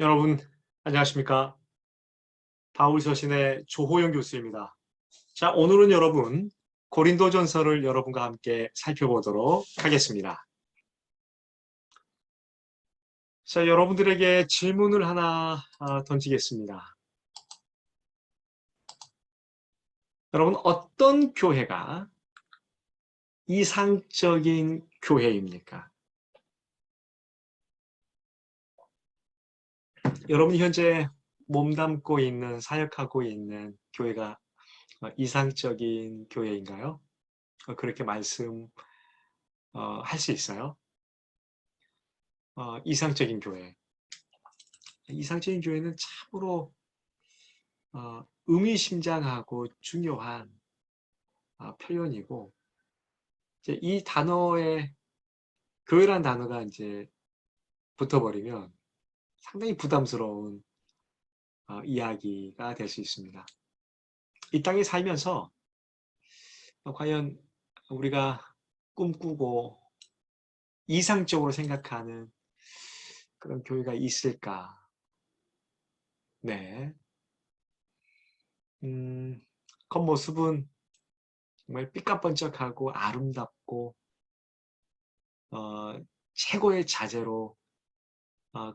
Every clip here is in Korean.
여러분 안녕하십니까? 바울 서신의 조호영 교수입니다. 자, 오늘은 여러분 고린도전서를 여러분과 함께 살펴보도록 하겠습니다. 자, 여러분들에게 질문을 하나 던지겠습니다. 여러분, 어떤 교회가 이상적인 교회입니까? 여러분이 현재 몸담고 있는, 사역하고 있는 교회가 이상적인 교회인가요? 그렇게 말씀할 수 있어요? 이상적인 교회. 이상적인 교회는 참으로 의미심장하고 중요한 표현이고, 이제 이 단어에 교회란 단어가 이제 붙어버리면 상당히 부담스러운 이야기가 될 수 있습니다. 이 땅에 살면서 과연 우리가 꿈꾸고 이상적으로 생각하는 그런 교회가 있을까? 네. 음, 겉모습은 정말 삐까번쩍하고 아름답고 어, 최고의 자재로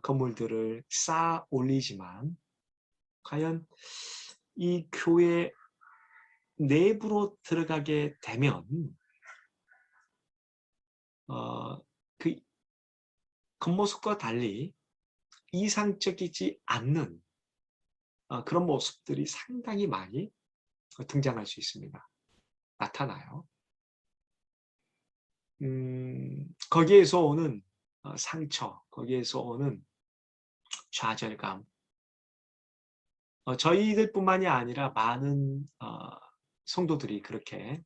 건물들을 쌓아 올리지만 과연 이 교회 내부로 들어가게 되면 그 겉모습과 달리 이상적이지 않는 그런 모습들이 상당히 많이 등장할 수 있습니다. 나타나요. 거기에서 오는 상처, 거기에서 오는 좌절감, 저희들뿐만이 아니라 많은 성도들이 그렇게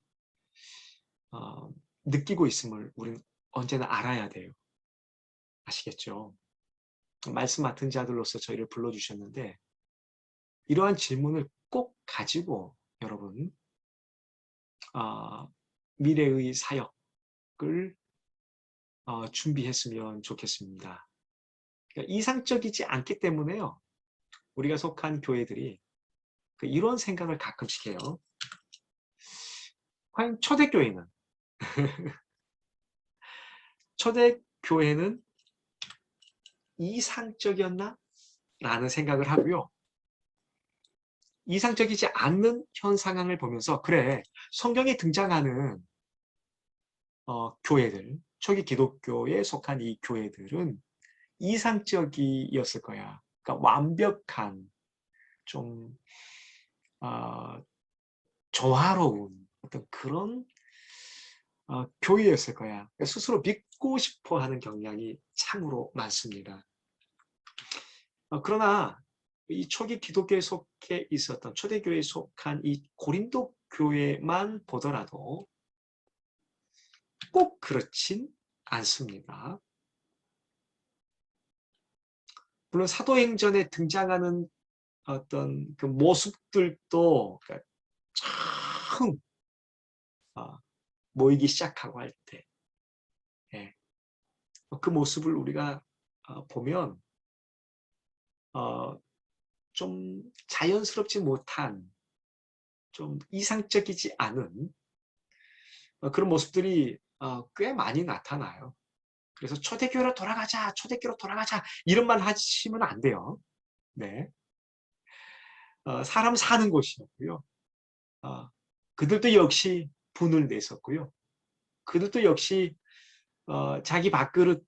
어, 느끼고 있음을 우리는 언제나 알아야 돼요. 아시겠죠? 말씀 맡은 자들로서 저희를 불러주셨는데 이러한 질문을 꼭 가지고 여러분 미래의 사역을 준비했으면 좋겠습니다. 그러니까 이상적이지 않기 때문에요. 우리가 속한 교회들이 이런 생각을 가끔씩 해요. 과연 초대교회는 초대교회는 이상적이었나? 라는 생각을 하고요. 이상적이지 않는 현 상황을 보면서 그래, 성경에 등장하는 교회들, 초기 기독교에 속한 이 교회들은 이상적이었을 거야. 그러니까 완벽한, 좀 어, 조화로운 어떤 그런 교회였을 거야. 그러니까 스스로 믿고 싶어하는 경향이 참으로 많습니다. 그러나 이 초기 기독교에 속해 있었던 초대교회에 속한 이 고린도 교회만 보더라도 꼭 그렇진 않습니다. 물론 사도행전에 등장하는 어떤 그 모습들도 그러니까 처음 모이기 시작하고 할 때, 예. 그 모습을 우리가 보면 좀 자연스럽지 못한, 좀 이상적이지 않은 그런 모습들이 꽤 많이 나타나요. 그래서 초대교회로 돌아가자, 초대교회로 돌아가자 이런 말 하시면 안 돼요. 네, 사람 사는 곳이었고요. 그들도 역시 분을 냈었고요. 그들도 역시 자기 밥그릇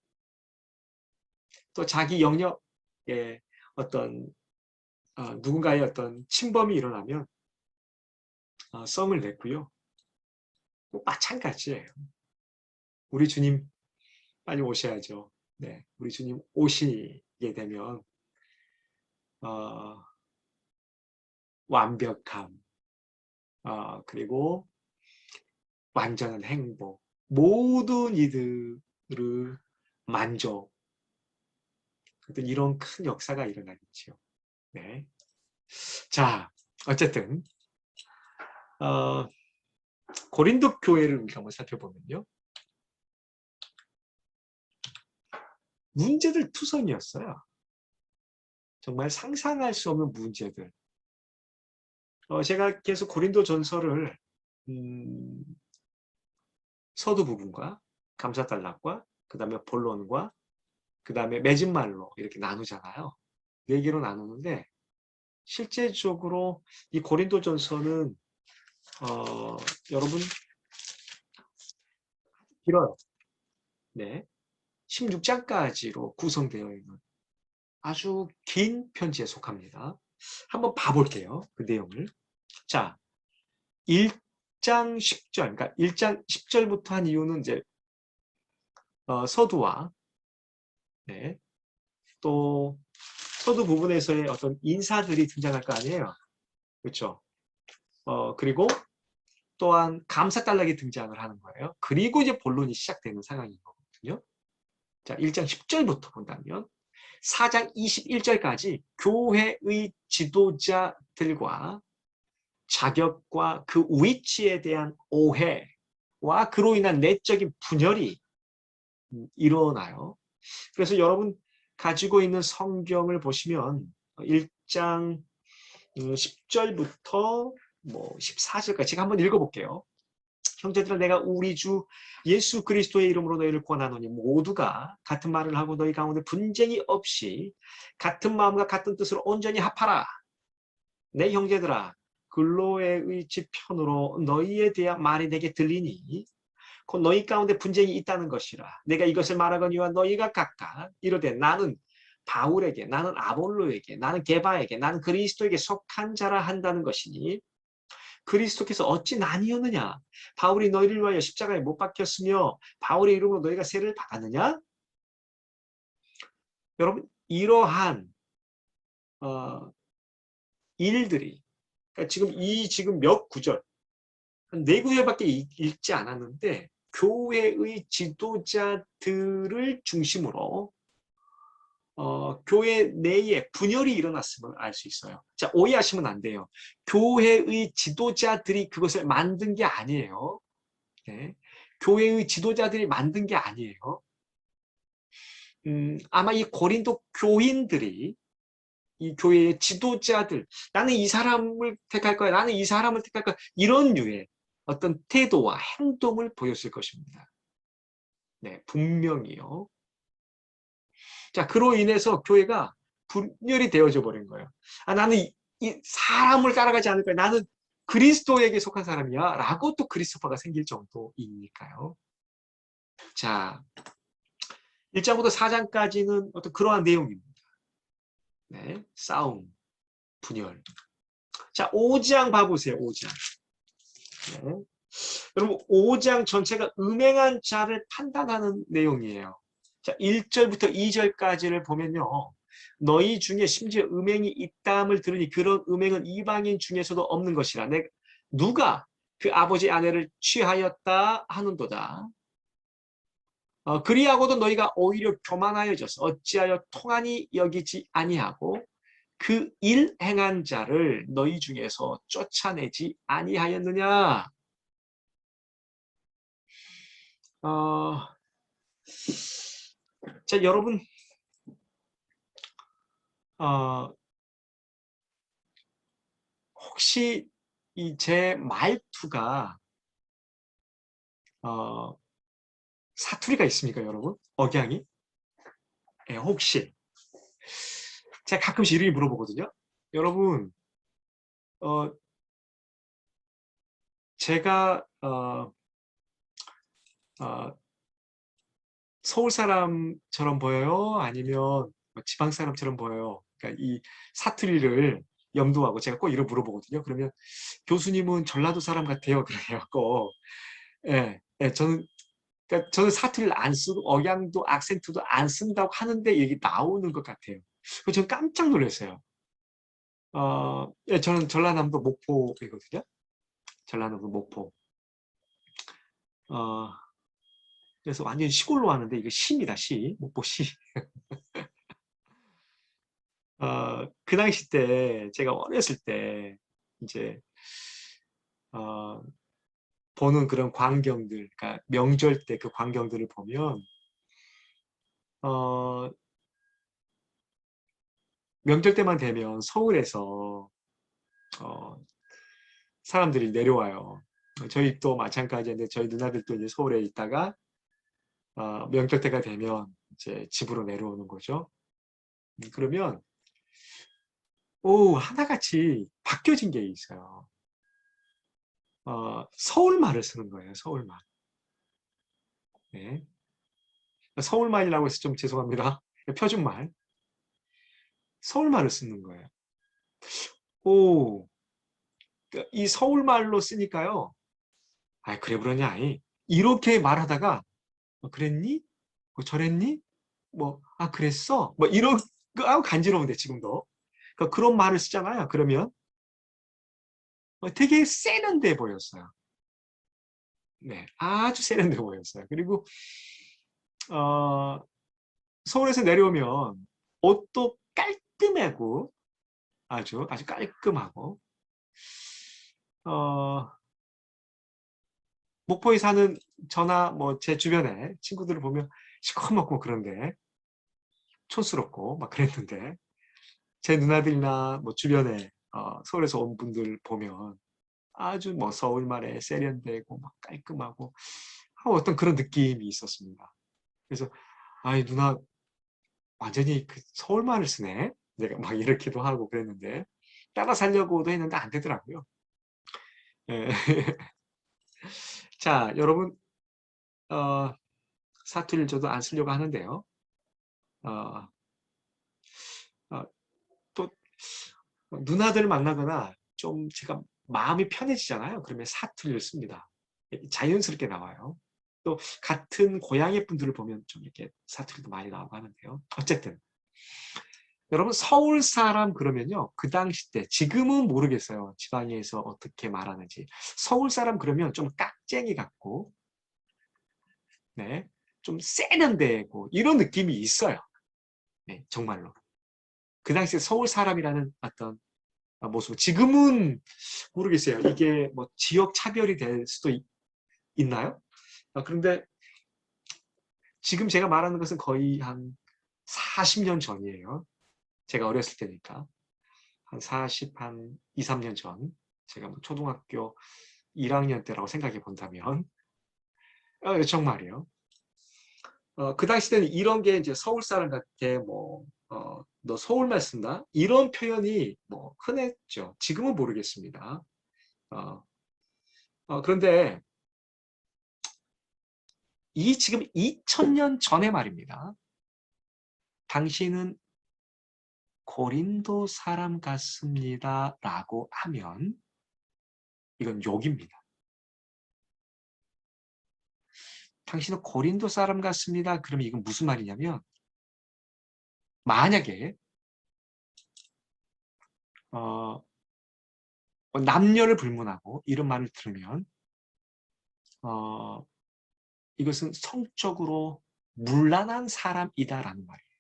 또 자기 영역에 어떤 누군가의 어떤 침범이 일어나면 썽을 냈고요. 꼭 마찬가지예요. 우리 주님 빨리 오셔야죠. 네, 우리 주님 오시게 되면 어, 완벽함, 그리고 완전한 행복, 모든 이들을 만족, 어떤 이런 큰 역사가 일어나겠죠. 네. 자, 어쨌든 어, 고린도 교회를 우리가 한번 살펴보면요, 문제들 투성이었어요. 정말 상상할 수 없는 문제들. 제가 계속 고린도 전서를 서두 부분과 감사달락과 그 다음에 본론과 그 다음에 맺은 말로 이렇게 나누잖아요. 4개로 나누는데 실제적으로 이 고린도전서는 여러분 길어요. 네, 16장까지로 구성되어 있는 아주 긴 편지에 속합니다. 한번 봐볼게요. 그 내용을. 자, 1장 10절, 그러니까 1장 10절부터 한 이유는 이제 서두와 네, 또 서두 부분에서의 어떤 인사들이 등장할 거 아니에요. 그렇죠? 그리고 또한 감사달락이 등장을 하는 거예요. 그리고 이제 본론이 시작되는 상황인 거거든요. 자, 1장 10절부터 본다면 4장 21절까지 교회의 지도자들과 자격과 그 위치에 대한 오해와 그로 인한 내적인 분열이 일어나요. 그래서 여러분 가지고 있는 성경을 보시면 1장 10절부터 뭐 14절까지 제가 한번 읽어볼게요. 형제들아 내가 우리 주 예수 그리스도의 이름으로 너희를 권하노니 모두가 같은 말을 하고 너희 가운데 분쟁이 없이 같은 마음과 같은 뜻으로 온전히 합하라. 내 형제들아 글로의 지편으로 너희에 대한 말이 내게 들리니 곧 너희 가운데 분쟁이 있다는 것이라. 내가 이것을 말하거니와 너희가 각각 이르되 나는 바울에게 나는 아볼로에게 나는 게바에게 나는 그리스도에게 속한 자라 한다는 것이니 그리스도께서 어찌 나뉘었느냐? 바울이 너희를 위하여 십자가에 못 박혔으며 바울의 이름으로 너희가 세를 박았느냐? 여러분 이러한 일들이 그러니까 지금 몇 구절 한 4구절밖에 읽지 않았는데 교회의 지도자들을 중심으로 교회 내에 분열이 일어났음을 알 수 있어요. 자, 오해하시면 안 돼요. 교회의 지도자들이 그것을 만든 게 아니에요. 네. 교회의 지도자들이 만든 게 아니에요. 아마 이 고린도 교인들이 이 교회의 지도자들, 나는 이 사람을 택할 거야, 나는 이 사람을 택할 거야, 이런 류의 어떤 태도와 행동을 보였을 것입니다. 네, 분명히요. 자, 그로 인해서 교회가 분열이 되어져 버린 거예요. 나는 이 사람을 따라가지 않을 거야. 나는 그리스도에게 속한 사람이야. 라고 또 그리스도파가 생길 정도이니까요. 자, 1장부터 4장까지는 어떤 그러한 내용입니다. 네, 싸움, 분열. 자, 5장 봐보세요. 5장. 네. 여러분 5장 전체가 음행한 자를 판단하는 내용이에요. 자, 1절부터 2절까지를 보면요. 너희 중에 심지어 음행이 있다함을 들으니 그런 음행은 이방인 중에서도 없는 것이라. 누가 그 아버지 아내를 취하였다 하는도다. 그리하고도 너희가 오히려 교만하여져서 어찌하여 통하니 여기지 아니하고 그 일 행한 자를 너희 중에서 쫓아내지 아니하였느냐. 자, 여러분, 혹시 이 제 말투가 사투리가 있습니까, 여러분? 억양이? 네, 혹시 제가 가끔씩 이렇게 물어보거든요. 여러분, 어, 제가 서울 사람처럼 보여요? 아니면 지방 사람처럼 보여요? 그러니까 이 사투리를 염두하고 제가 꼭 이렇게 물어보거든요. 그러면 교수님은 전라도 사람 같아요. 그래갖고, 예, 예, 저는 사투리를 안 쓰고 억양도 악센트도 안 쓴다고 하는데 여기 나오는 것 같아요. 그래서 저는 깜짝 놀랐어요. 예, 저는 전라남도 목포이거든요. 전라남도 목포. 어, 그래서 완전 시골로 왔는데 이거 시입니다. 시. 목포시. 그 당시 때 제가 어렸을 때 이제 어, 보는 그런 광경들, 그러니까 명절 때 그 광경들을 보면 어, 명절 때만 되면 서울에서 사람들이 내려와요. 저희 또 마찬가지인데 저희 누나들도 이제 서울에 있다가 명절 때가 되면 이제 집으로 내려오는 거죠. 그러면 하나같이 바뀌어진 게 있어요. 서울말을 쓰는 거예요. 서울말. 네. 서울말이라고 해서 좀 죄송합니다. 표준말. 서울말을 쓰는 거예요. 오, 이 서울말로 쓰니까요. 아, 그래 그러냐? 아이. 이렇게 말하다가 그랬니? 저랬니? 그랬어? 이런 간지러운데 지금도. 그러니까 그런 말을 쓰잖아요. 그러면 되게 세련돼 보였어요. 네, 아주 세련돼 보였어요. 그리고 어, 서울에서 내려오면 옷도 깔끔하고 아주 깔끔하고 어, 목포에 사는 저나 제 주변에 친구들을 보면 시커멓고 그런데 촌스럽고 막 그랬는데 제 누나들이나 주변에 서울에서 온 분들 보면 아주 서울말에 세련되고 막 깔끔하고 어떤 그런 느낌이 있었습니다. 그래서 아이 누나 완전히 그 서울말을 쓰네. 내가 막 이렇게도 하고 그랬는데 따라 살려고도 했는데 안 되더라고요. 예. 자, 여러분 사투리를 저도 안 쓰려고 하는데요. 어, 어, 또 누나들을 만나거나 좀 제가 마음이 편해지잖아요. 그러면 사투리를 씁니다. 자연스럽게 나와요. 또 같은 고향의 분들을 보면 좀 이렇게 사투리도 많이 나오고 하는데요. 어쨌든 여러분 서울 사람 그러면요. 그 당시 때 지금은 모르겠어요. 지방에서 어떻게 말하는지. 서울 사람 그러면 좀 깍쟁이 같고 네, 좀 세련되고 이런 느낌이 있어요. 네, 정말로. 그 당시에 서울 사람이라는 어떤 모습. 지금은 모르겠어요. 이게 지역 차별이 될 수도 있나요? 그런데 지금 제가 말하는 것은 거의 한 40년 전이에요. 제가 어렸을 때니까. 한 2, 3년 전. 제가 초등학교 1학년 때라고 생각해 본다면. 정말이요. 그 당시 때는 이런 게 이제 서울 사람한테 너 서울말 쓴다? 이런 표현이 흔했죠. 지금은 모르겠습니다. 어, 그런데 지금 2000년 전의 말입니다. 당신은 고린도 사람 같습니다. 라고 하면 이건 욕입니다. 당신은 고린도 사람 같습니다. 그러면 이건 무슨 말이냐면 만약에 남녀를 불문하고 이런 말을 들으면 이것은 성적으로 문란한 사람이다라는 말이에요.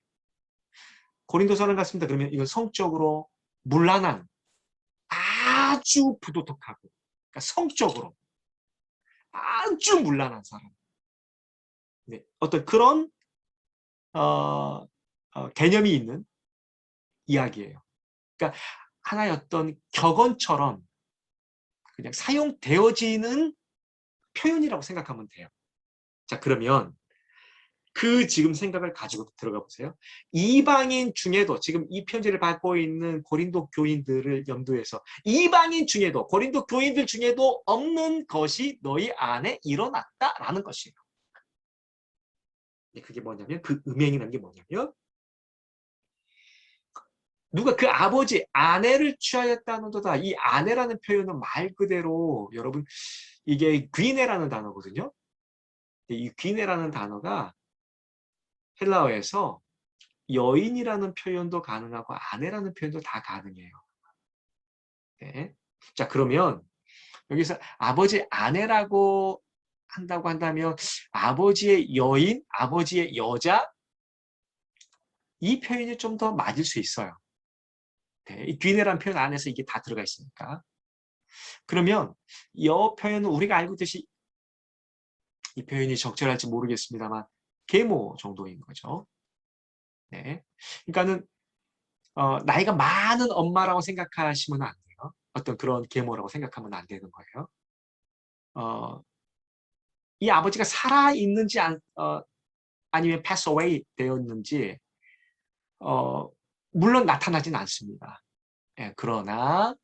고린도 사람 같습니다. 그러면 이건 성적으로 문란한 아주 부도덕하고 그러니까 성적으로 아주 문란한 사람. 네, 어떤 그런 개념이 있는 이야기예요. 그러니까 하나의 어떤 격언처럼 그냥 사용되어지는 표현이라고 생각하면 돼요. 자, 그러면 그 지금 생각을 가지고 들어가 보세요. 이방인 중에도 지금 이 편지를 받고 있는 고린도 교인들을 염두해서 이방인 중에도 고린도 교인들 중에도 없는 것이 너희 안에 일어났다라는 것이에요. 그게 뭐냐면 그 음행이라는 게 뭐냐면 누가 그 아버지 아내를 취하였다는도다. 이 아내라는 표현은 말 그대로 여러분 이게 귀네라는 단어거든요. 이 귀네라는 단어가 헬라어에서 여인이라는 표현도 가능하고 아내라는 표현도 다 가능해요. 네. 자, 그러면 여기서 아버지 아내라고 한다고 한다면 아버지의 여인, 아버지의 여자 이 표현이 좀 더 맞을 수 있어요. 네. 이 귀네라는 표현 안에서 이게 다 들어가 있으니까. 그러면 이 표현은 우리가 알고 있듯이 이 표현이 적절할지 모르겠습니다만 계모 정도인 거죠. 네. 그러니까는 나이가 많은 엄마라고 생각하시면 안 돼요. 어떤 그런 계모라고 생각하면 안 되는 거예요. 이 아버지가 살아있는지 아니면 pass away 되었는지 물론 나타나진 않습니다. 예, 그러나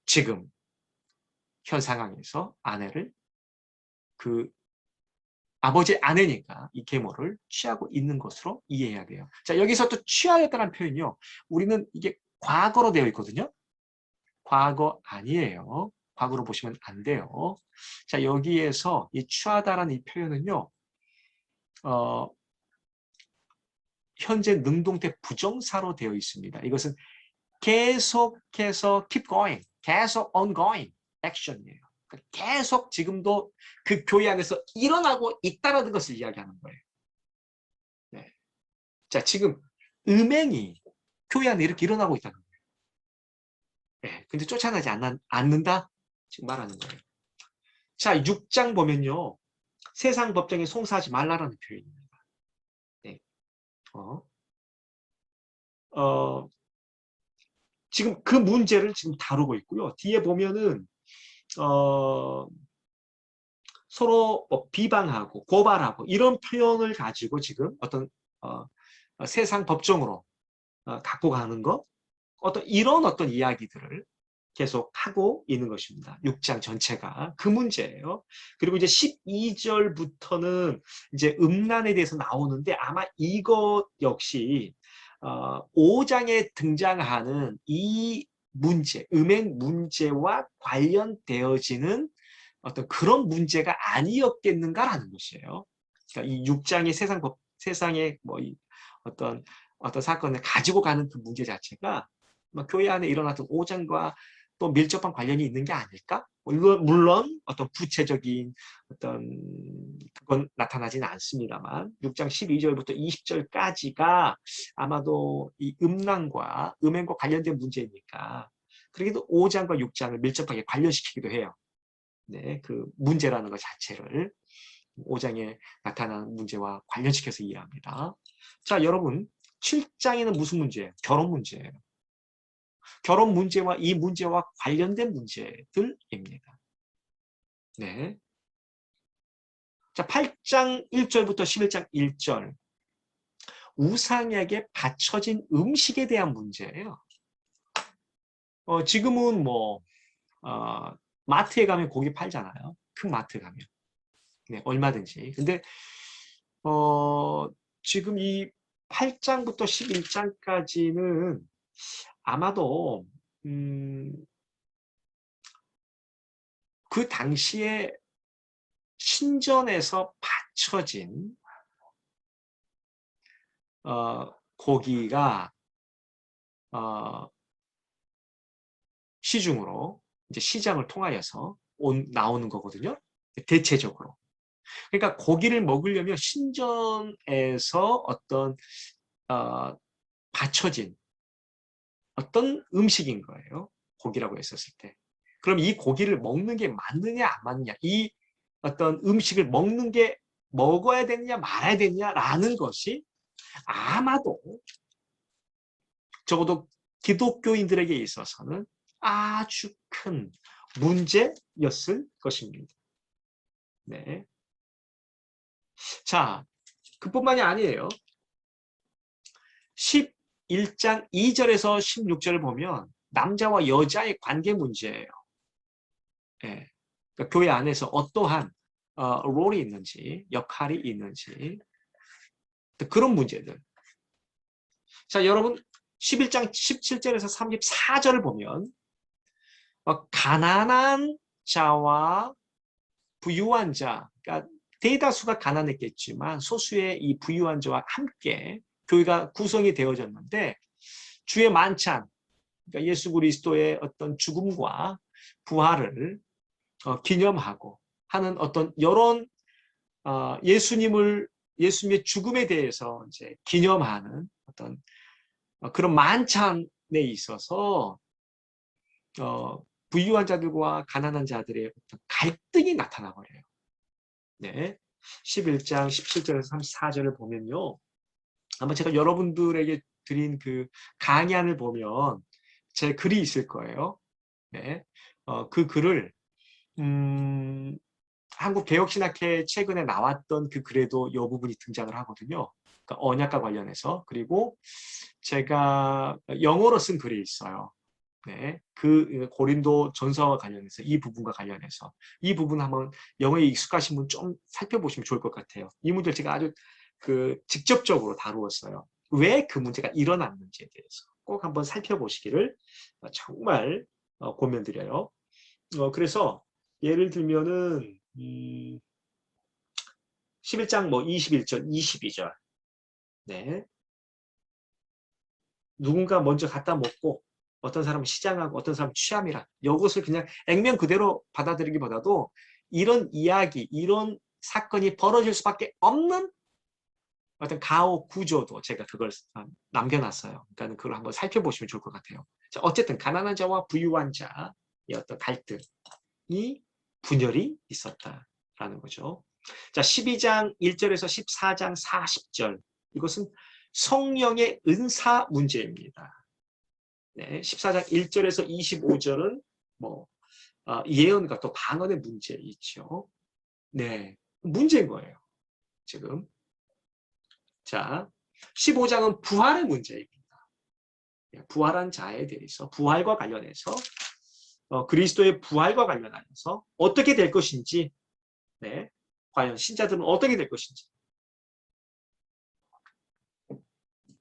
지금 현 상황에서 아내를 그 아버지의 아내니까 이 계모를 취하고 있는 것으로 이해해야 돼요. 자, 여기서 또 취하였다는 표현이요. 우리는 이게 과거로 되어 있거든요. 과거 아니에요. 과거로 보시면 안 돼요. 자, 여기에서 이 취하다라는 이 표현은요. 현재 능동태 부정사로 되어 있습니다. 이것은 계속해서 keep going, 계속 ongoing action이에요. 계속 지금도 그 교회 안에서 일어나고 있다는 것을 이야기하는 거예요. 네. 자, 지금 음행이 교회 안에 이렇게 일어나고 있다는 거예요. 네. 근데 쫓아나지 않는다? 지금 말하는 거예요. 자, 6장 보면요. 세상 법정에 송사하지 말라라는 표현입니다. 네. 지금 그 문제를 지금 다루고 있고요. 뒤에 보면은 서로 비방하고 고발하고 이런 표현을 가지고 지금 어떤 세상 법정으로 갖고 가는 것, 이런 어떤 이야기들을 계속 하고 있는 것입니다. 6장 전체가 그 문제예요. 그리고 이제 12절부터는 이제 음란에 대해서 나오는데 아마 이것 역시 5장에 등장하는 이 문제, 음행 문제와 관련되어지는 어떤 그런 문제가 아니었겠는가라는 것이에요. 그러니까 이 6장의 세상의 뭐 어떤 사건을 가지고 가는 그 문제 자체가 교회 안에 일어났던 5장과 또 밀접한 관련이 있는 게 아닐까? 물론 어떤 구체적인 그건 나타나지는 않습니다만 6장 12절부터 20절까지가 아마도 이 음란과 음행과 관련된 문제니까 그래도 5장과 6장을 밀접하게 관련시키기도 해요. 네, 그 문제라는 것 자체를 5장에 나타나는 문제와 관련시켜서 이해합니다. 자, 여러분 7장에는 무슨 문제예요? 결혼 문제예요. 결혼 문제와 이 문제와 관련된 문제들입니다. 네. 자, 8장 1절부터 11장 1절. 우상에게 바쳐진 음식에 대한 문제예요. 지금은 마트에 가면 고기 팔잖아요. 큰 마트 가면. 네, 얼마든지. 근데, 지금 이 8장부터 11장까지는 아마도, 그 당시에 신전에서 바쳐진 고기가 시중으로 이제 시장을 통하여서 나오는 거거든요. 대체적으로. 그러니까 고기를 먹으려면 신전에서 어떤 바쳐진 어떤 음식인 거예요. 고기라고 했었을 때. 그럼 이 고기를 먹는 게 맞느냐 안 맞느냐, 이 어떤 음식을 먹어야 되느냐 말아야 되느냐라는 것이 아마도 적어도 기독교인들에게 있어서는 아주 큰 문제였을 것입니다. 네. 자, 그뿐만이 아니에요. 11장 2절에서 16절을 보면 남자와 여자의 관계 문제예요. 네. 그러니까 교회 안에서 어떠한 롤이 있는지, 역할이 있는지, 그런 문제들. 자, 여러분 11장 17절에서 34절을 보면 가난한 자와 부유한 자, 그러니까 대다수가 가난했겠지만 소수의 이 부유한 자와 함께 교회가 구성이 되어졌는데 주의 만찬, 그러니까 예수 그리스도의 어떤 죽음과 부활을 기념하고 하는 어떤 이런 예수님의 죽음에 대해서 이제 기념하는 어떤 그런 만찬에 있어서 부유한 자들과 가난한 자들의 어떤 갈등이 나타나 버려요. 네. 11장 17절에서 34절을 보면요. 아마 제가 여러분들에게 드린 그 강의안을 보면 제 글이 있을 거예요. 네. 그 글을 한국개혁신학회 최근에 나왔던 그 글에도 이 부분이 등장을 하거든요. 그러니까 언약과 관련해서. 그리고 제가 영어로 쓴 글이 있어요. 네, 그 고린도 전서와 관련해서 이 부분과 관련해서 이 부분 한번 영어에 익숙하신 분 좀 살펴보시면 좋을 것 같아요. 이 문제를 제가 아주 그 직접적으로 다루었어요. 왜 그 문제가 일어났는지에 대해서 꼭 한번 살펴보시기를 정말 권면드려요. 그래서 예를 들면은 11장 뭐 21절, 22절. 네. 누군가 먼저 갖다 먹고 어떤 사람은 시장하고 어떤 사람은 취함이라. 이것을 그냥 액면 그대로 받아들이기보다도 이런 이야기, 이런 사건이 벌어질 수밖에 없는 어떤 가오 구조도 제가 그걸 남겨놨어요. 그러니까 그걸 한번 살펴보시면 좋을 것 같아요. 자, 어쨌든 가난한 자와 부유한 자의 어떤 갈등이 분열이 있었다라는 거죠. 자, 12장 1절에서 14장 40절. 이것은 성령의 은사 문제입니다. 네, 14장 1절에서 25절은 뭐 예언과 또 방언의 문제 있죠. 네, 문제인 거예요. 지금. 자, 15장은 부활의 문제입니다. 부활한 자에 대해서 부활과 관련해서 그리스도의 부활과 관련하여서 어떻게 될 것인지, 네, 과연 신자들은 어떻게 될 것인지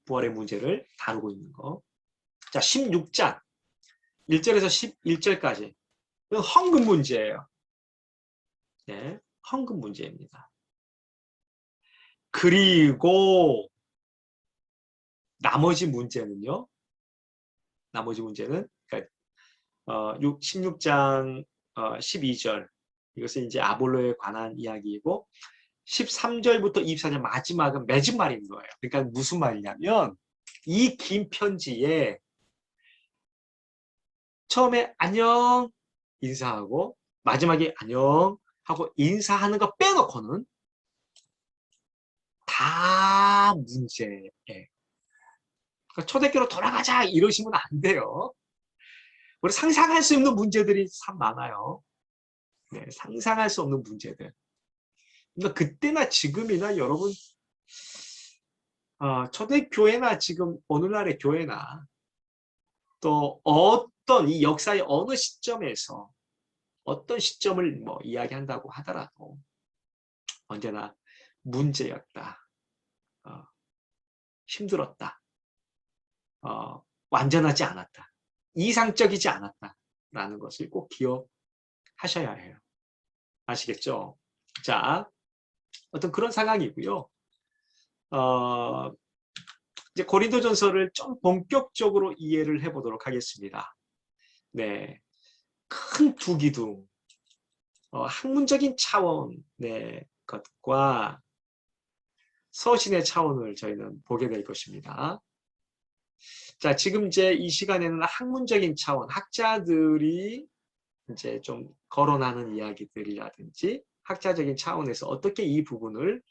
부활의 문제를 다루고 있는 거. 자, 16장 1절에서 11절까지 헌금 문제예요. 네, 헌금 문제입니다. 그리고 나머지 문제는요. 나머지 문제는 그러니까 16장 12절 이것은 이제 아볼로에 관한 이야기이고 13절부터 24절 마지막은 맺은 말인 거예요. 그러니까 무슨 말이냐면 이 긴 편지에 처음에 안녕 인사하고 마지막에 안녕 하고 인사하는 거 빼놓고는 다 문제예요. 그러니까 초대교로 돌아가자 이러시면 안 돼요. 우리 상상할 수 없는 문제들이 참 많아요. 네, 상상할 수 없는 문제들. 그러니까 그때나 지금이나 여러분 초대교회나 지금 오늘날의 교회나 또 어떤 이 역사의 어느 시점에서 어떤 시점을 뭐 이야기한다고 하더라도 언제나 문제였다. 힘들었다. 완전하지 않았다. 이상적이지 않았다라는 것을 꼭 기억하셔야 해요. 아시겠죠? 자, 어떤 그런 상황이고요. 이제 고린도전서를 좀 본격적으로 이해를 해보도록 하겠습니다. 네, 큰 두 기둥, 학문적인 차원의 것과 서신의 차원을 저희는 보게 될 것입니다. 자, 지금 이제 이 시간에는 학문적인 차원, 학자들이 이제 좀 거론하는 이야기들이라든지 학자적인 차원에서 어떻게 이 부분을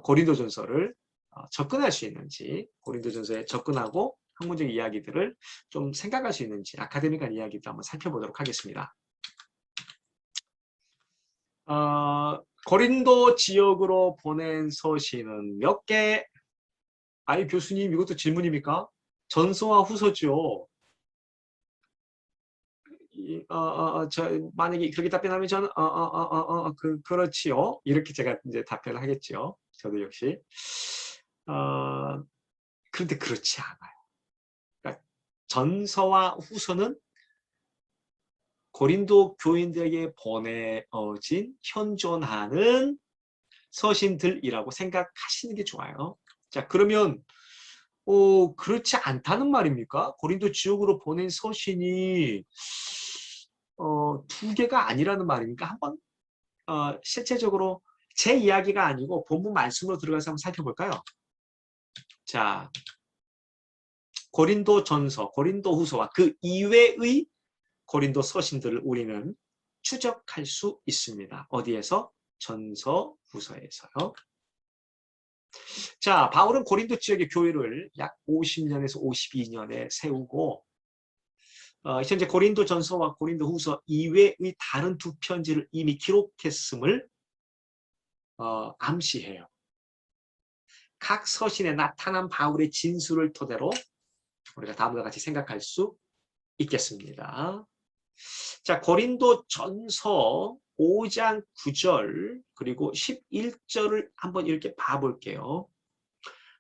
고린도전서를 접근할 수 있는지, 고린도전서에 접근하고 학문적 이야기들을 좀 생각할 수 있는지 아카데믹한 이야기도 한번 살펴보도록 하겠습니다. 고린도 지역으로 보낸 서신은 몇 개? 아니 교수님 이것도 질문입니까? 전서와 후서죠. 만약에 그렇게 답변하면 저는 그렇지요. 이렇게 제가 이제 답변을 하겠죠. 저도 역시. 그런데 그렇지 않아요. 그러니까 전서와 후서는 고린도 교인들에게 보내진 현존하는 서신들이라고 생각하시는 게 좋아요. 자, 그러면 그렇지 않다는 말입니까? 고린도 지역으로 보낸 서신이 두 개가 아니라는 말입니까? 한번 실제적으로 제 이야기가 아니고 본문 말씀으로 들어가서 한번 살펴볼까요? 자, 고린도 전서, 고린도 후서와 그 이외의 고린도 서신들을 우리는 추적할 수 있습니다. 어디에서? 전서, 후서에서요. 자, 바울은 고린도 지역의 교회를 약 50년에서 52년에 세우고 현재 고린도 전서와 고린도 후서 이외의 다른 두 편지를 이미 기록했음을 암시해요. 각 서신에 나타난 바울의 진술을 토대로 우리가 다음과 같이 생각할 수 있겠습니다. 자, 고린도 전서 5장 9절 그리고 11절을 한번 이렇게 봐볼게요.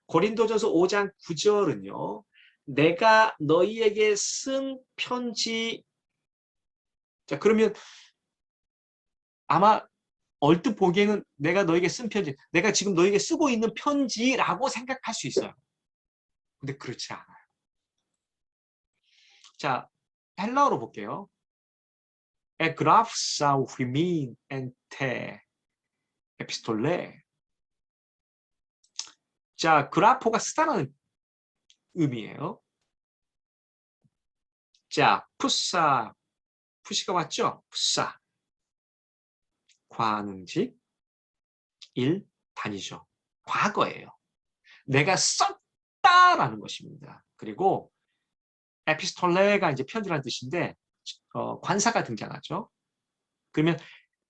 고린도전서 5장 9절은요. 내가 너희에게 쓴 편지. 자, 그러면 아마 얼뜻 보기에는 내가 너에게 쓴 편지, 내가 지금 너에게 쓰고 있는 편지라고 생각할 수 있어요. 근데 그렇지 않아요. 자, 헬라어로 볼게요. 에그라프사 휘민 엔테 에피스톨레. 자, 그라포가 쓰다라는 의미예요. 자, 푸사, 푸시가 왔죠? 푸사. 과능직, 일, 단위죠. 과거예요. 내가 썼다라는 것입니다. 그리고 에피스톨레가 이제 편지라는 뜻인데 관사가 등장하죠. 그러면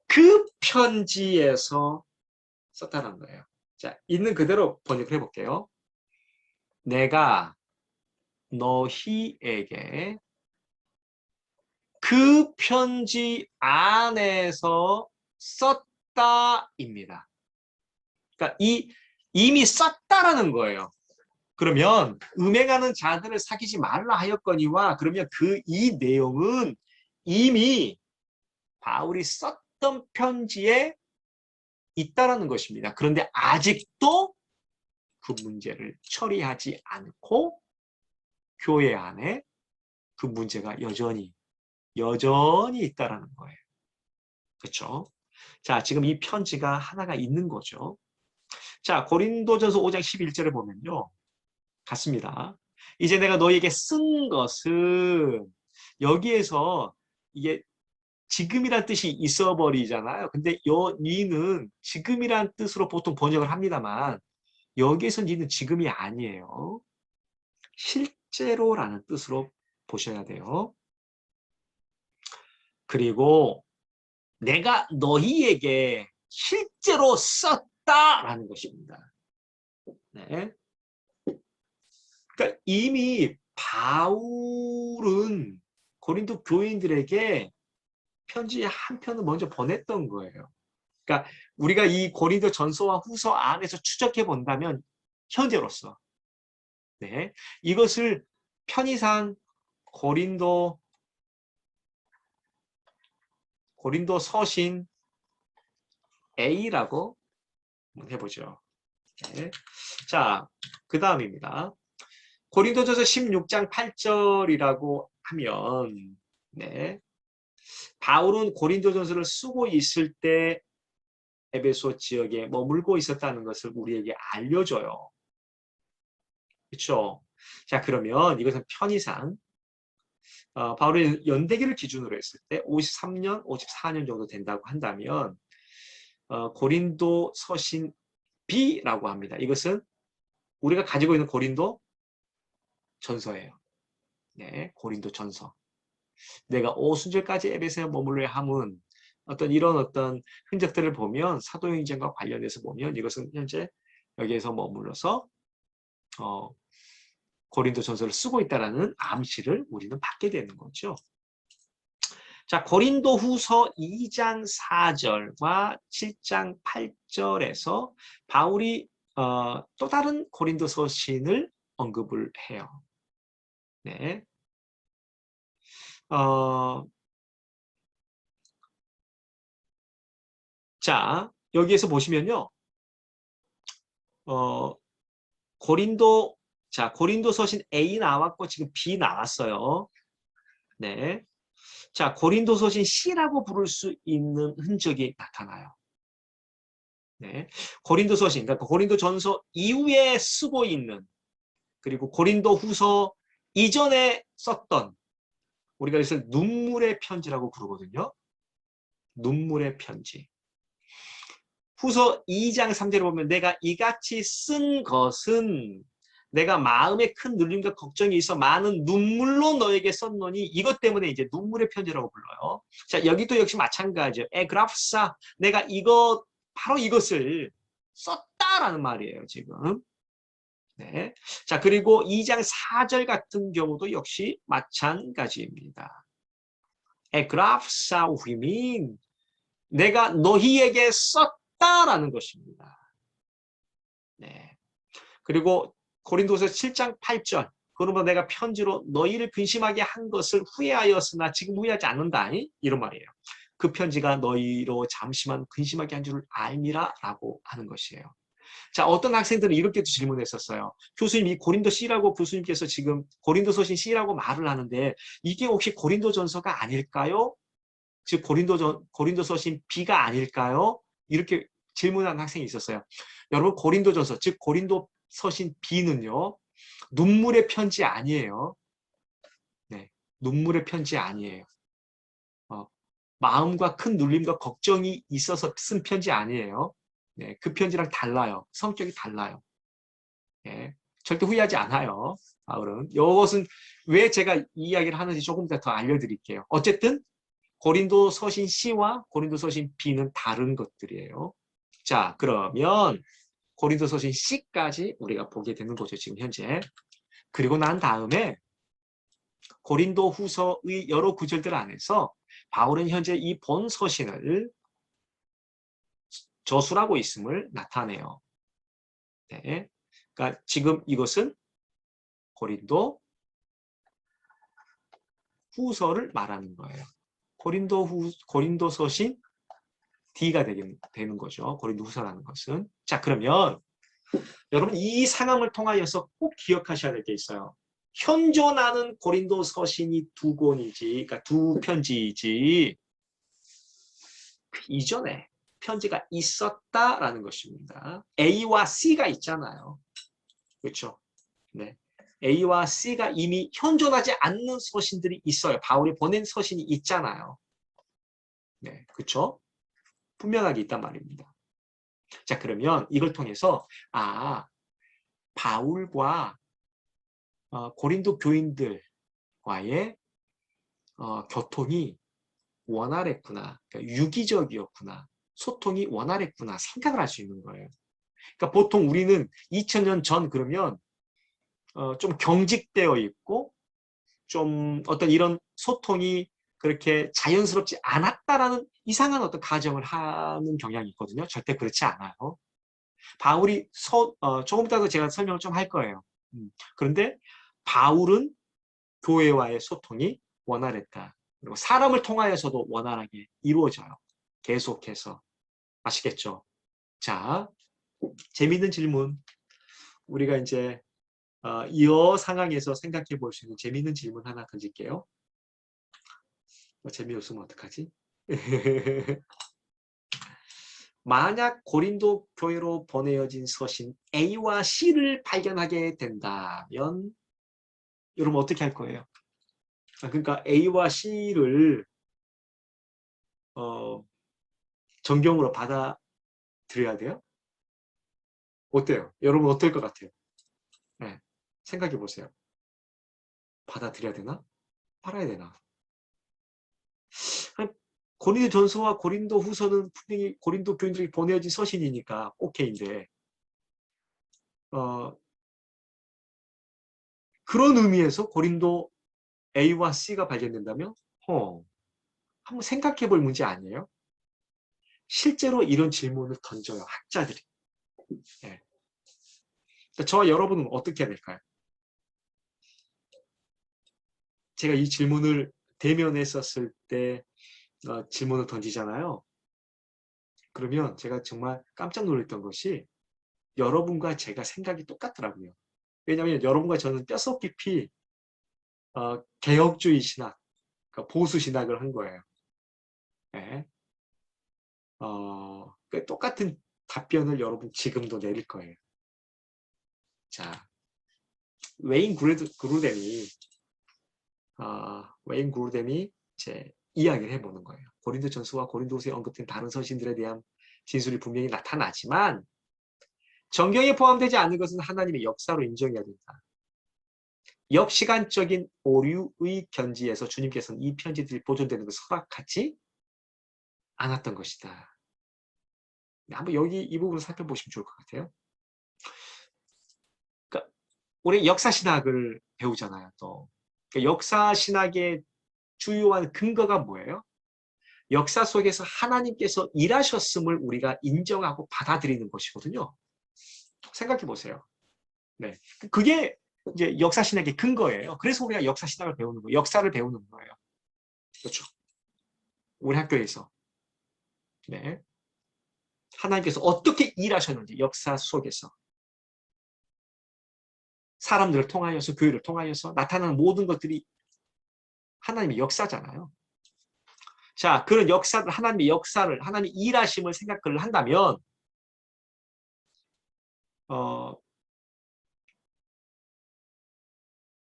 그 편지에서 썼다는 거예요. 자, 있는 그대로 번역을 해볼게요. 내가 너희에게 그 편지 안에서 썼다입니다. 그러니까 이미 썼다라는 거예요. 그러면 음행하는 자들을 사귀지 말라 하였거니와 그러면 이 내용은 이미 바울이 썼던 편지에 있다라는 것입니다. 그런데 아직도 그 문제를 처리하지 않고 교회 안에 그 문제가 여전히 있다라는 거예요. 그렇죠? 자, 지금 이 편지가 하나가 있는 거죠. 자, 고린도전서 5장 11절에 보면요. 같습니다. 이제 내가 너에게 쓴 것은 여기에서 이게 지금이란 뜻이 있어 버리잖아요. 근데 니는 지금이란 뜻으로 보통 번역을 합니다만 여기에서 니는 지금이 아니에요. 실제로라는 뜻으로 보셔야 돼요. 그리고 내가 너희에게 실제로 썼다라는 것입니다. 네. 그러니까 이미 바울은 고린도 교인들에게 편지 한 편을 먼저 보냈던 거예요. 그러니까 우리가 이 고린도 전서와 후서 안에서 추적해 본다면 현재로서 네. 이것을 편의상 고린도 서신 A라고 해보죠. 네. 자, 그 다음입니다. 고린도전서 16장 8절이라고 하면 네. 바울은 고린도전서를 쓰고 있을 때 에베소 지역에 머물고 있었다는 것을 우리에게 알려줘요. 그렇죠? 자, 그러면 이것은 편의상 바울의 연대기를 기준으로 했을 때 53년, 54년 정도 된다고 한다면 고린도 서신 B라고 합니다. 이것은 우리가 가지고 있는 고린도 전서예요. 네, 고린도 전서. 내가 오순절까지 에베소에 머물러야 함은 이런 흔적들을 보면 사도행전과 관련해서 보면 이것은 현재 여기에서 머물러서 고린도 전서를 쓰고 있다라는 암시를 우리는 받게 되는 거죠. 자, 고린도 후서 2장 4절과 7장 8절에서 바울이 또 다른 고린도 서신을 언급을 해요. 네. 자, 여기에서 보시면요. 고린도 서신 A 나왔고 지금 B 나왔어요. 네. 자, 고린도 서신 C라고 부를 수 있는 흔적이 나타나요. 네. 고린도 서신, 그러니까 고린도 전서 이후에 쓰고 있는 그리고 고린도 후서 이전에 썼던 우리가 이것을 눈물의 편지라고 부르거든요. 눈물의 편지. 후서 2장 3절을 보면 내가 이같이 쓴 것은 내가 마음에 큰 눌림과 걱정이 있어 많은 눈물로 너에게 썼노니 이것 때문에 이제 눈물의 편지라고 불러요. 자, 여기도 역시 마찬가지예요. 에그라프사 내가 이것 바로 이것을 썼다라는 말이에요, 지금. 네. 자, 그리고 2장 4절 같은 경우도 역시 마찬가지입니다. 에그라프사 휘민 내가 너희에게 썼다라는 것입니다. 네. 그리고 고린도서 7장 8절 그러므로 내가 편지로 너희를 근심하게 한 것을 후회하였으나 지금 후회하지 않는다. 이런 말이에요. 그 편지가 너희로 잠시만 근심하게 한 줄을 알미라 라고 하는 것이에요. 자, 어떤 학생들은 이렇게도 질문했었어요. 교수님, 이 고린도 C라고 교수님께서 지금 고린도서신 C라고 말을 하는데 이게 혹시 고린도전서가 아닐까요? 즉 고린도서신 B가 아닐까요? 이렇게 질문한 학생이 있었어요. 여러분 고린도전서 즉 고린도서신 B는요. 눈물의 편지 아니에요. 네, 눈물의 편지 아니에요. 마음과 큰 눌림과 걱정이 있어서 쓴 편지 아니에요. 네, 그 편지랑 달라요. 성격이 달라요. 네, 절대 후회하지 않아요. 바울은. 이것은 왜 제가 이 이야기를 하는지 조금 더 알려드릴게요. 어쨌든 고린도 서신 C와 고린도 서신 B는 다른 것들이에요. 자, 그러면 고린도 서신 C까지 우리가 보게 되는 거죠, 지금 현재. 그리고 난 다음에 고린도 후서의 여러 구절들 안에서 바울은 현재 이 본 서신을 저술하고 있음을 나타내요. 네. 그러니까 지금 이것은 고린도 후서를 말하는 거예요. 고린도 서신 D가 되는 거죠. 고린도 후서라는 것은. 자, 그러면 여러분 이 상황을 통하여서 꼭 기억하셔야 될 게 있어요. 현존하는 고린도 서신이 두 권이지, 그러니까 두 편지이지 그 이전에 편지가 있었다라는 것입니다. A와 C가 있잖아요. 그렇죠? 네. A와 C가 이미 현존하지 않는 서신들이 있어요. 바울이 보낸 서신이 있잖아요. 네, 그렇죠? 분명하게 있단 말입니다. 자, 그러면 이걸 통해서 바울과 고린도 교인들과의 교통이 원활했구나. 그러니까 유기적이었구나. 소통이 원활했구나. 생각을 할 수 있는 거예요. 그러니까 보통 우리는 2000년 전 그러면 좀 경직되어 있고 좀 어떤 이런 소통이 그렇게 자연스럽지 않았다라는 이상한 어떤 가정을 하는 경향이 있거든요. 절대 그렇지 않아요. 바울이 조금 이따도 제가 설명을 좀 할 거예요. 그런데 바울은 교회와의 소통이 원활했다. 그리고 사람을 통하여서도 원활하게 이루어져요. 계속해서. 아시겠죠? 자, 재미있는 질문. 우리가 이제 이 상황에서 생각해 볼 수 있는 재미있는 질문 하나 던질게요. 재미없으면 어떡하지? 만약 고린도 교회로 보내어진 서신 A와 C를 발견하게 된다면 여러분 어떻게 할 거예요? 그러니까 A와 C를 정경으로 받아들여야 돼요? 어때요? 여러분 어떨 것 같아요? 네, 생각해 보세요. 받아들여야 되나? 팔아야 되나? 고린도 전서와 고린도 후서는 분명히 고린도 교인들이 보내어진 서신이니까 오케이인데 그런 의미에서 고린도 A와 C가 발견된다면 한번 생각해 볼 문제 아니에요? 실제로 이런 질문을 던져요. 학자들이. 네. 저와 여러분은 어떻게 해야 될까요? 제가 이 질문을 대면했었을 때 질문을 던지잖아요. 그러면 제가 정말 깜짝 놀랐던 것이 여러분과 제가 생각이 똑같더라고요. 왜냐하면 여러분과 저는 뼛속 깊이 개혁주의 신학, 그러니까 보수 신학을 한 거예요. 네. 똑같은 답변을 여러분 지금도 내릴 거예요. 자, 웨인 그루뎀이 이제 이야기를 해보는 거예요. 고린도전서와 고린도후서에 언급된 다른 서신들에 대한 진술이 분명히 나타나지만 정경에 포함되지 않는 것은 하나님의 역사로 인정해야 된다. 역시간적인 오류의 견지에서 주님께서는 이 편지들이 보존되는 것을 허락하지 않았던 것이다. 한번 여기 이 부분을 살펴보시면 좋을 것 같아요. 그러니까 우리 역사신학을 배우잖아요. 또 그러니까 역사신학의 주요한 근거가 뭐예요? 역사 속에서 하나님께서 일하셨음을 우리가 인정하고 받아들이는 것이거든요. 생각해 보세요. 네, 그게 이제 역사신학의 근거예요. 그래서 우리가 역사신학을 배우는 거예요. 역사를 배우는 거예요. 그렇죠? 우리 학교에서 네, 하나님께서 어떻게 일하셨는지 역사 속에서 사람들을 통하여서 교회를 통하여서 나타나는 모든 것들이 하나님의 역사잖아요. 자, 그런 역사를 하나님의 역사를 하나님의 일하심을 생각을 한다면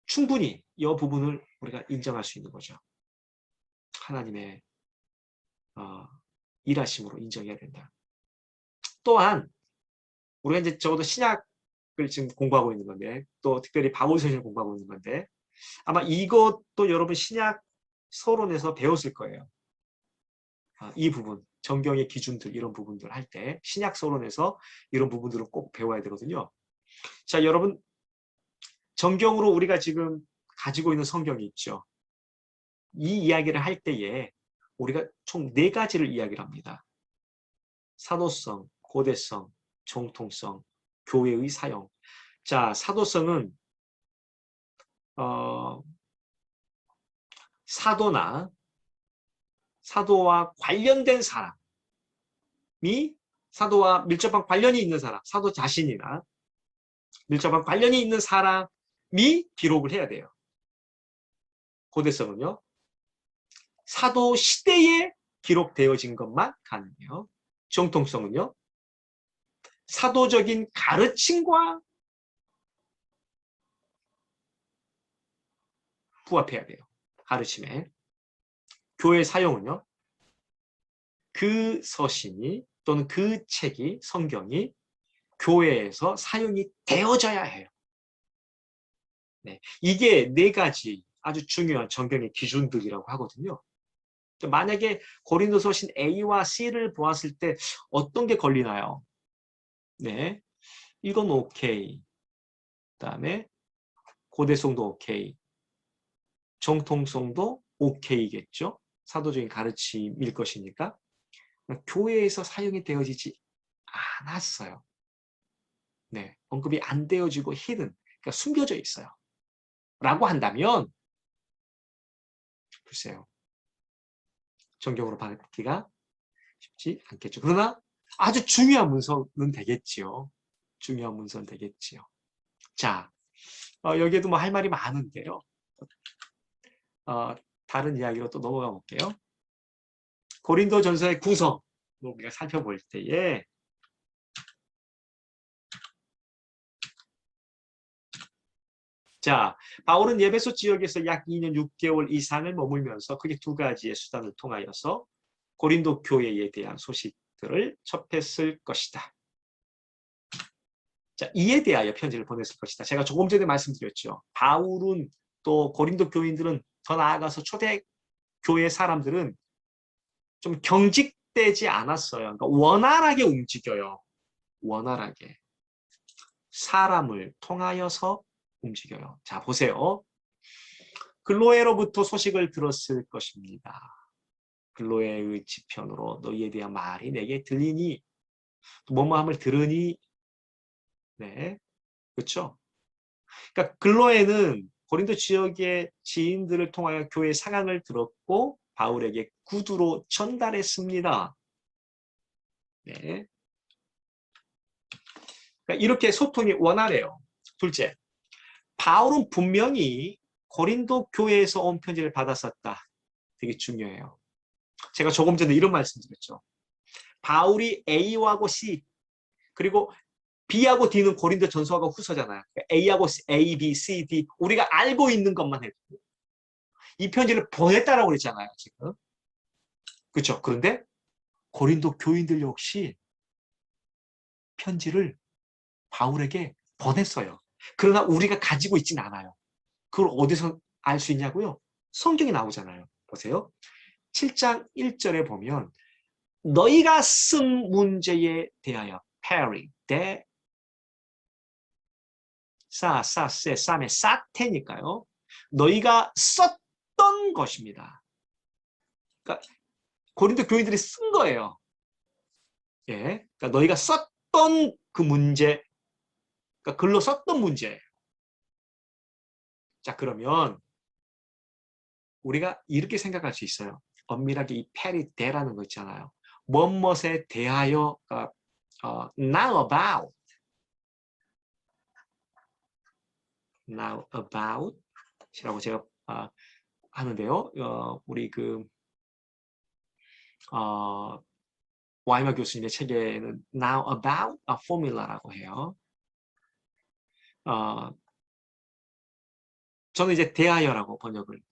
충분히 이 부분을 우리가 인정할 수 있는 거죠. 하나님의 일하심으로 인정해야 된다. 또한 우리가 이제 적어도 신약을 지금 공부하고 있는 건데 또 특별히 바울서신을 공부하고 있는 건데 아마 이것도 여러분 신약 서론에서 배웠을 거예요. 이 부분, 정경의 기준들 이런 부분들 할 때 신약 서론에서 이런 부분들을 꼭 배워야 되거든요. 자, 여러분 정경으로 우리가 지금 가지고 있는 성경이 있죠. 이 이야기를 할 때에 우리가 총 4가지를 이야기를 합니다. 사도성, 고대성, 정통성, 교회의 사용. 자, 사도성은 사도와 관련된 사람이 사도와 밀접한 관련이 있는 사람, 사도 자신이나 밀접한 관련이 있는 사람이 기록을 해야 돼요. 고대성은요. 사도 시대에 기록되어진 것만 가능해요. 정통성은요. 사도적인 가르침과 부합해야 돼요. 가르침에. 교회 사용은요. 그 서신이 또는 그 책이 성경이 교회에서 사용이 되어져야 해요. 네, 이게 4가지 아주 중요한 정경의 기준들이라고 하거든요. 만약에 고린도서신 A와 C를 보았을 때 어떤 게 걸리나요? 네, 이건 오케이. 그다음에 고대성도 오케이. 정통성도 오케이겠죠? 사도적인 가르침일 것이니까. 교회에서 사용이 되어지지 않았어요. 네, 언급이 안 되어지고 히든, 그러니까 숨겨져 있어요. 라고 한다면 글쎄요. 정경으로 받기가 쉽지 않겠죠. 그러나 아주 중요한 문서는 되겠지요. 중요한 문서는 되겠지요. 자, 여기에도 뭐 할 말이 많은데요. 다른 이야기로 또 넘어가 볼게요. 고린도전서의 구성 우리가 살펴볼 때에 자, 바울은 예베소 지역에서 약 2년 6개월 이상을 머물면서 크게 2가지의 수단을 통하여서 고린도 교회에 대한 소식들을 접했을 것이다. 자, 이에 대하여 편지를 보냈을 것이다. 제가 조금 전에 말씀드렸죠. 바울은 또 고린도 교인들은 더 나아가서 초대 교회 사람들은 좀 경직되지 않았어요. 그러니까 원활하게 움직여요. 원활하게. 사람을 통하여서 움직여요. 자, 보세요. 글로에로부터 소식을 들었을 것입니다. 글로에의 지편으로 너희에 대한 말이 내게 들리니 뭐뭐함을 들으니 네, 그렇죠? 그러니까 글로에는 고린도 지역의 지인들을 통하여 교회 상황을 들었고 바울에게 구두로 전달했습니다. 네. 그러니까 이렇게 소통이 원활해요. 둘째, 바울은 분명히 고린도 교회에서 온 편지를 받았었다. 되게 중요해요. 제가 조금 전에 이런 말씀드렸죠. 바울이 A하고 C 그리고 B하고 D는 고린도 전서가 후서잖아요. A하고 A, B, C, D 우리가 알고 있는 것만 해도 이 편지를 보냈다라고 그랬잖아요. 지금. 그렇죠. 그런데 고린도 교인들 역시 편지를 바울에게 보냈어요. 그러나 우리가 가지고 있진 않아요. 그걸 어디서 알 수 있냐고요? 성경에 나오잖아요. 보세요. 7장 1절에 보면 너희가 쓴 문제에 대하여 페리, 대, 세, 쌈의 사태니까요. 너희가 썼던 것입니다. 그러니까 고린도 교인들이 쓴 거예요. 예, 그러니까 너희가 썼던 그 문제, 그러니까 글로 썼던 문제. 자, 그러면 우리가 이렇게 생각할 수 있어요. 엄밀하게 이 페리 대라는 거 있잖아요. 무엇에 대하여가 now about, now about 이라고 제가 하는데요. 우리 그 와이머 교수님의 책에는 now about a formula라고 해요. 저는 이제 대하여라고 번역을